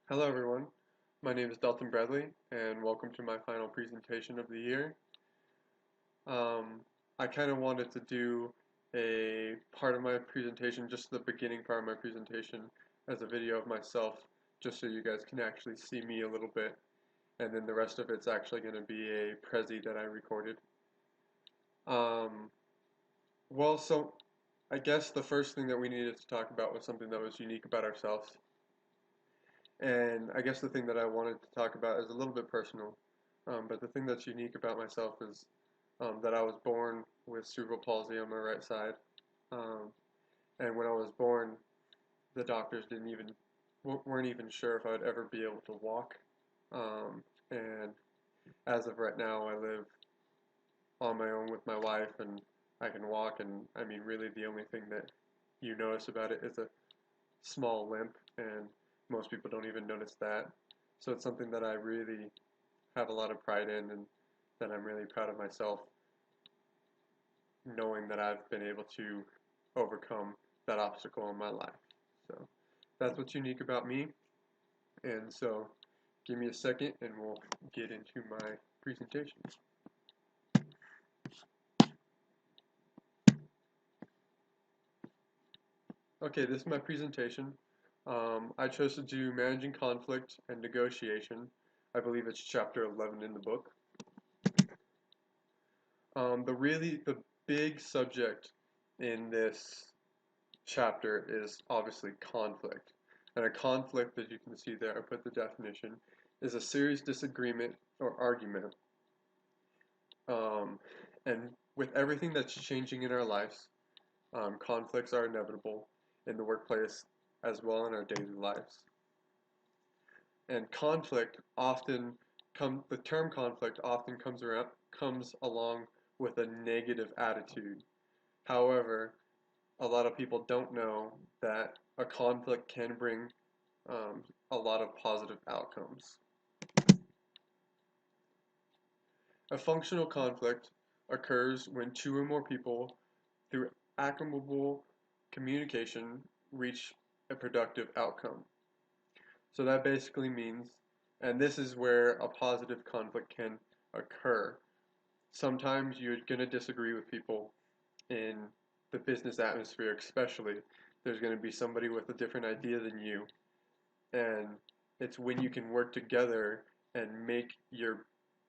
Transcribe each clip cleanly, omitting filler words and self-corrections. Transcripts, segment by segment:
Hello everyone, my name is Dalton Bradley and welcome to my final presentation of the year. Um, I kind of wanted to do a part of my presentation, just the beginning part of my presentation, as a video of myself, just so you guys can actually see me a little bit, and then the rest of it's actually going to be a Prezi that I recorded. Um, so I guess the first thing that we needed to talk about was something that was unique about ourselves. And I guess the thing that I wanted to talk about is a little bit personal. But the thing that's unique about myself is that I was born with cerebral palsy on my right side. Um, and when I was born, the doctors weren't even sure if I would ever be able to walk. And as of right now, I live on my own with my wife, and I can walk. And I mean, really, the only thing that you notice about it is a small limp, and most people don't even notice that. So it's something that I really have a lot of pride in, and that I'm really proud of myself, knowing that I've been able to overcome that obstacle in my life. So that's what's unique about me. And so give me a second and we'll get into my presentation. Okay, this is my presentation. I chose to do managing conflict and negotiation. I believe it's chapter 11 in the book. The big subject in this chapter is obviously conflict. And a conflict, as you can see there, I put the definition, is a serious disagreement or argument. Um, and with everything that's changing in our lives, conflicts are inevitable in the workplace as well in our daily lives. And the term conflict often comes along with a negative attitude. However, a lot of people don't know that a conflict can bring a lot of positive outcomes. A functional conflict occurs when two or more people, through amicable communication, reach a productive outcome. So that basically means, and this is where a positive conflict can occur. Sometimes you're going to disagree with people in the business atmosphere, especially. There's going to be somebody with a different idea than you, and it's when you can work together and make your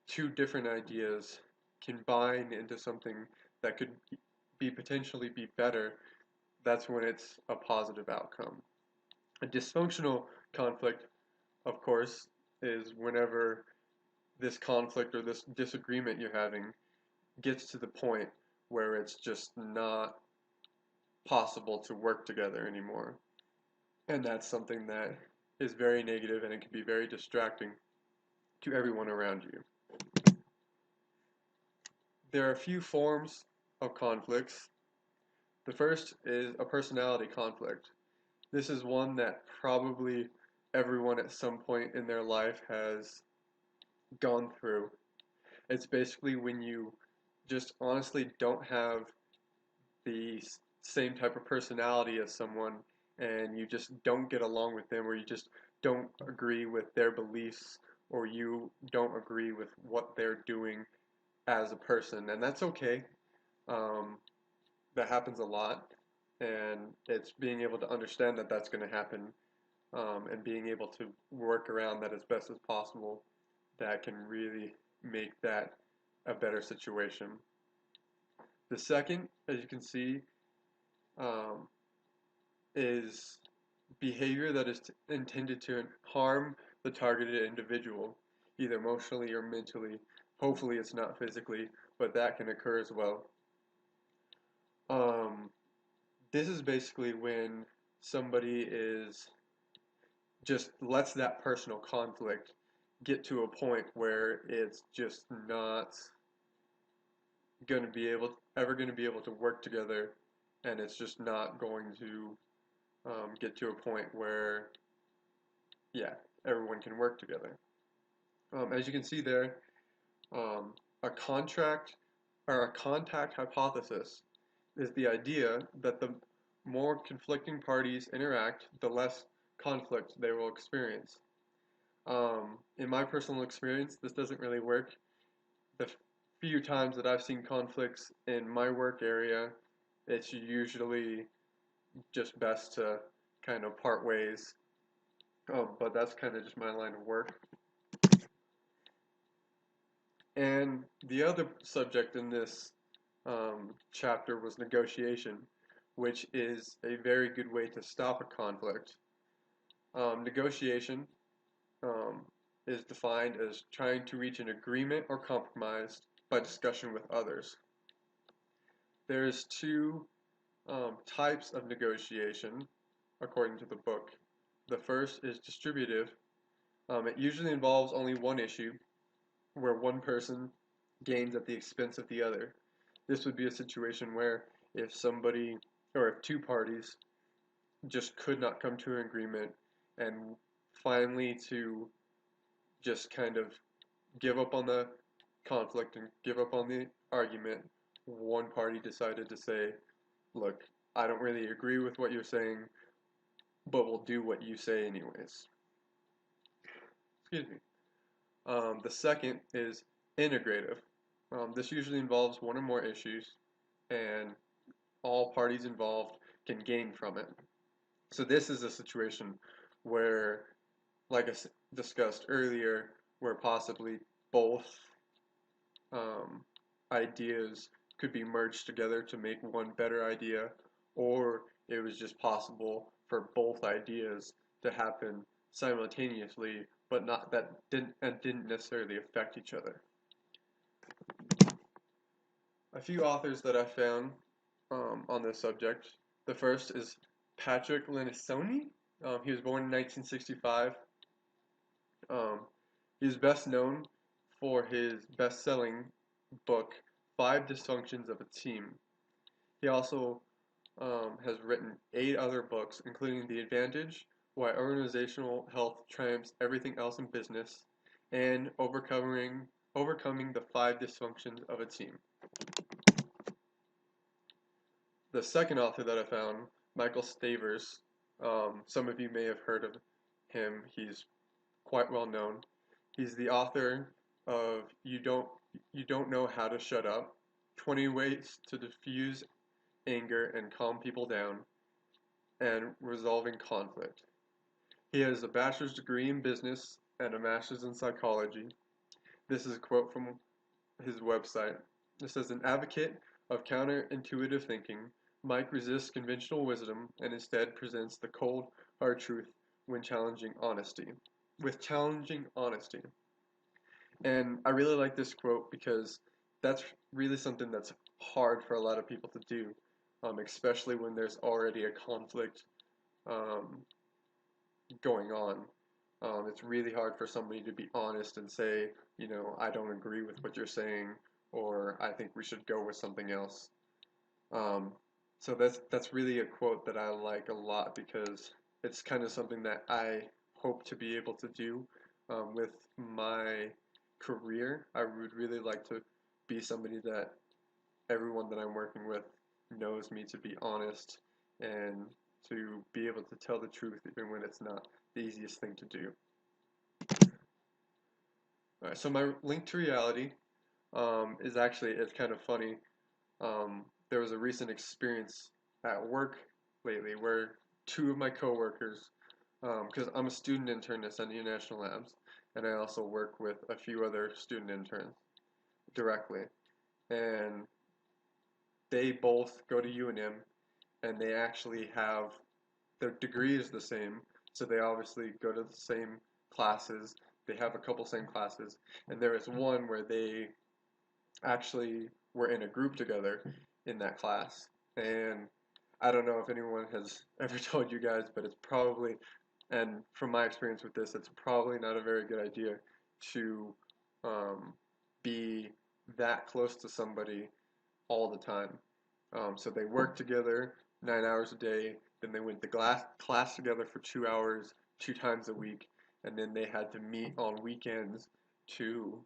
two different ideas combine into something that could potentially be better. That's when it's a positive outcome. A dysfunctional conflict, of course, is whenever this conflict or this disagreement you're having gets to the point where it's just not possible to work together anymore. And that's something that is very negative, and it can be very distracting to everyone around you. There are a few forms of conflicts. The first is a personality conflict. This is one that probably everyone at some point in their life has gone through. It's basically when you just honestly don't have the same type of personality as someone, and you just don't get along with them, or you just don't agree with their beliefs, or you don't agree with what they're doing as a person. And that's okay. Um, that happens a lot, and it's being able to understand that that's going to happen, and being able to work around that as best as possible, that can really make that a better situation. The second, as you can see, um, is behavior that is intended to harm the targeted individual, either emotionally or mentally. Hopefully, it's not physically, but that can occur as well. Um, this is basically when somebody is just lets that personal conflict get to a point where it's just not going to be able to work together, and it's just not going to get to a point where, yeah, everyone can work together. As you can see there, um, a contract or a contact hypothesis is the idea that the more conflicting parties interact, the less conflict they will experience. In my personal experience, this doesn't really work. The few times that I've seen conflicts in my work area, it's usually just best to kind of part ways. But that's kind of just my line of work. And the other subject in this chapter was negotiation, which is a very good way to stop a conflict. Negotiation um, is defined as trying to reach an agreement or compromise by discussion with others. There's two types of negotiation, according to the book. The first is distributive. It usually involves only one issue, where one person gains at the expense of the other. This would be a situation where if somebody or if two parties just could not come to an agreement and finally to just kind of give up on the conflict and give up on the argument, one party decided to say, look, I don't really agree with what you're saying, but we'll do what you say anyways. Excuse me. The second is integrative. This usually involves one or more issues, and all parties involved can gain from it. So this is a situation where, like I discussed earlier, where possibly both um, ideas could be merged together to make one better idea, or it was just possible for both ideas to happen simultaneously, but not that didn't necessarily affect each other. A few authors that I found on this subject. The first is Patrick Lencioni. He was born in 1965. Um, he's best known for his best-selling book, Five Dysfunctions of a Team. He also has written 8 other books, including The Advantage, Why Organizational Health Triumphs Everything Else in Business, and Overcoming the Five Dysfunctions of a Team. The second author that I found, Michael Stavers, some of you may have heard of him. He's quite well known. He's the author of You Don't Know How to Shut Up, 20 Ways to Diffuse Anger and Calm People Down, and Resolving Conflict. He has a bachelor's degree in business and a master's in psychology. This is a quote from his website. It says, an advocate of counterintuitive thinking, Mike resists conventional wisdom and instead presents the cold, hard truth when challenging honesty. With challenging honesty. And I really like this quote because that's really something that's hard for a lot of people to do, especially when there's already a conflict um, going on. It's really hard for somebody to be honest and say, I don't agree with what you're saying, or I think we should go with something else. Um, so that's really a quote that I like a lot because it's kind of something that I hope to be able to do with my career. I would really like to be somebody that everyone that I'm working with knows me to be honest and to be able to tell the truth even when it's not the easiest thing to do. All right, so my link to reality is actually, it's kind of funny. There was a recent experience at work lately where 2 of my coworkers, because I'm a student intern at Sandia National Labs, and I also work with a few other student interns directly, and they both go to UNM, and they actually have their degree is the same, so they obviously go to the same classes. They have a couple same classes, and there is one where they actually were in a group together in that class. And I don't know if anyone has ever told you guys, but it's probably, and from my experience with this, it's probably not a very good idea to be that close to somebody all the time. So they worked together 9 hours a day, then they went to class together for 2 hours, 2 times a week, and then they had to meet on weekends to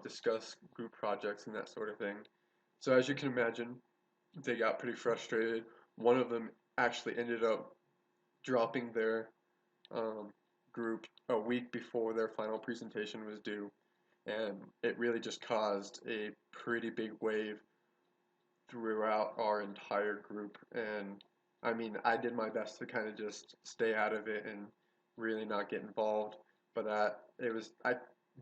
discuss group projects and that sort of thing. So as you can imagine, they got pretty frustrated. One of them actually ended up dropping their um, group a week before their final presentation was due, and it really just caused a pretty big wave throughout our entire group. And I mean, I did my best to kind of just stay out of it and really not get involved, but I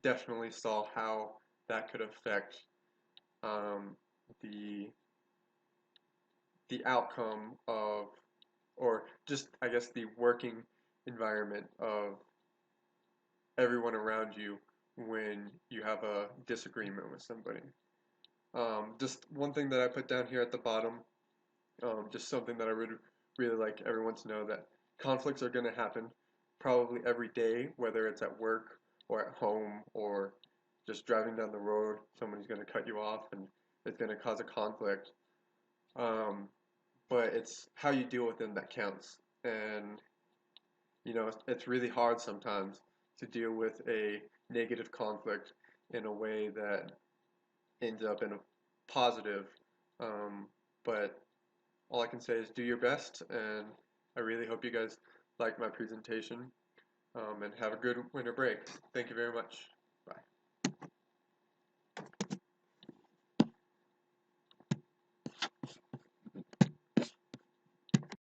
definitely saw how that could affect um, the the outcome of, or just I guess the working environment of everyone around you when you have a disagreement with somebody. Just one thing that I put down here at the bottom, just something that I would really like everyone to know, that conflicts are going to happen probably every day, whether it's at work or at home or just driving down the road. Somebody's going to cut you off and it's going to cause a conflict. Um, but it's how you deal with them that counts. And it's really hard sometimes to deal with a negative conflict in a way that ends up in a positive. Um, but all I can say is do your best, and I really hope you guys like my presentation, and have a good winter break. Thank you very much.